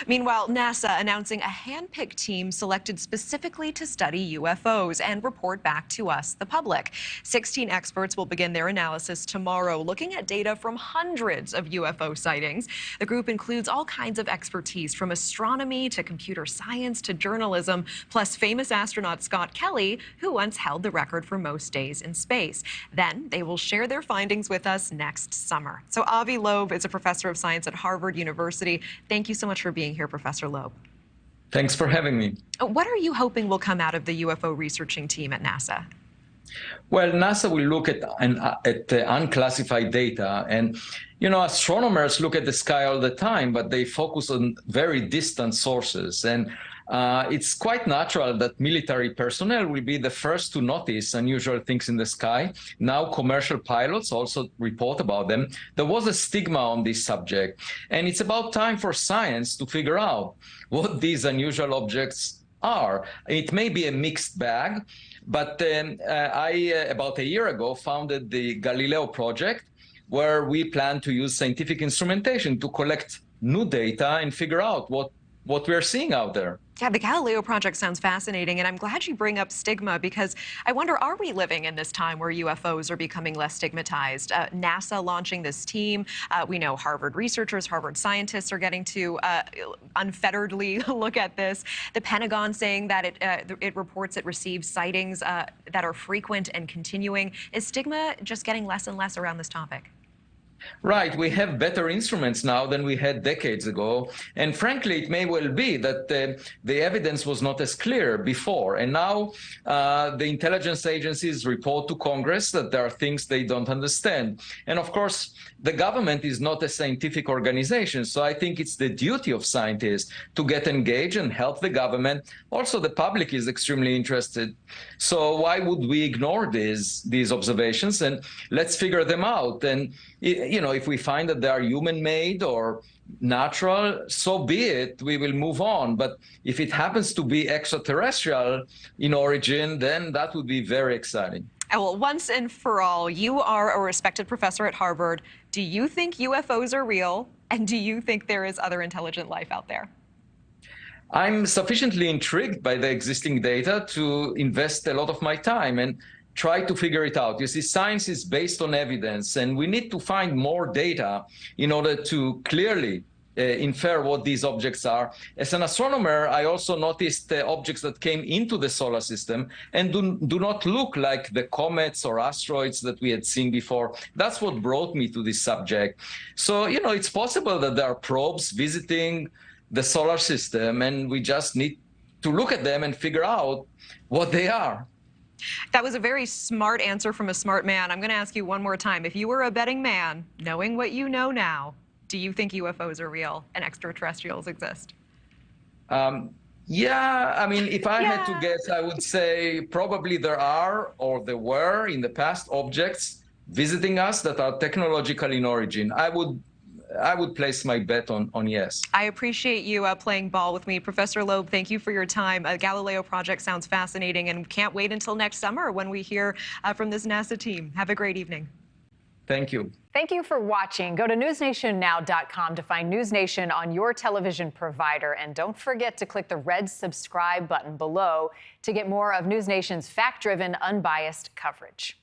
Meanwhile, NASA announcing a hand-picked team selected specifically to study UFOs and report back to us, the public. 16 experts will begin their analysis tomorrow, looking at data from hundreds of UFO sightings. The group includes all kinds of expertise, from astronomy to computer science to journalism, plus famous astronaut Scott Kelly, who once held the record for most days in space. Then they will share their findings with us next summer. So Avi Loeb is a professor of science at Harvard University. Thank you so much for being here, Professor Loeb. Thanks for having me. What are you hoping will come out of the UFO researching team at NASA? Well, NASA will look at unclassified data, and astronomers look at the sky all the time, but they focus on very distant sources. And it's quite natural that military personnel will be the first to notice unusual things in the sky. Now commercial pilots also report about them. There was a stigma on this subject, and it's about time for science to figure out what these unusual objects are. It may be a mixed bag, but I, about a year ago, founded the Galileo project, where we plan to use scientific instrumentation to collect new data and figure out what we're seeing out there. Yeah, the Galileo project sounds fascinating, and I'm glad you bring up stigma, because I wonder, are we living in this time where UFOs are becoming less stigmatized? NASA launching this team. We know Harvard researchers, Harvard scientists are getting to unfetteredly look at this. The Pentagon saying that it reports it receives sightings that are frequent and continuing. Is stigma just getting less and less around this topic? Right. We have better instruments now than we had decades ago. And frankly, it may well be that the evidence was not as clear before. And now the intelligence agencies report to Congress that there are things they don't understand. And of course, the government is not a scientific organization. So I think it's the duty of scientists to get engaged and help the government. Also, the public is extremely interested. So why would we ignore these observations? And let's figure them out. And if we find that they are human-made or natural, so be it, we will move on. But if it happens to be extraterrestrial in origin, then that would be very exciting. Well, once and for all, you are a respected professor at Harvard. Do you think UFOs are real? And do you think there is other intelligent life out there? I'm sufficiently intrigued by the existing data to invest a lot of my time and try to figure it out. You see, science is based on evidence, and we need to find more data in order to clearly infer what these objects are. As an astronomer, I also noticed objects that came into the solar system and do not look like the comets or asteroids that we had seen before. That's what brought me to this subject. So, it's possible that there are probes visiting the solar system, and we just need to look at them and figure out what they are. That was a very smart answer from a smart man. I'm going to ask you one more time. If you were a betting man, knowing what you know now, do you think UFOs are real and extraterrestrials exist? Yeah, I mean, if I had to guess, I would say probably there are, or there were in the past, objects visiting us that are technological in origin. I would place my bet on yes. I appreciate you playing ball with me. Professor Loeb, thank you for your time. Galileo project sounds fascinating, and can't wait until next summer when we hear from this NASA team. Have a great evening. Thank you. Thank you for watching. Go to newsnationnow.com to find News Nation on your television provider. And don't forget to click the red subscribe button below to get more of News Nation's fact-driven, unbiased coverage.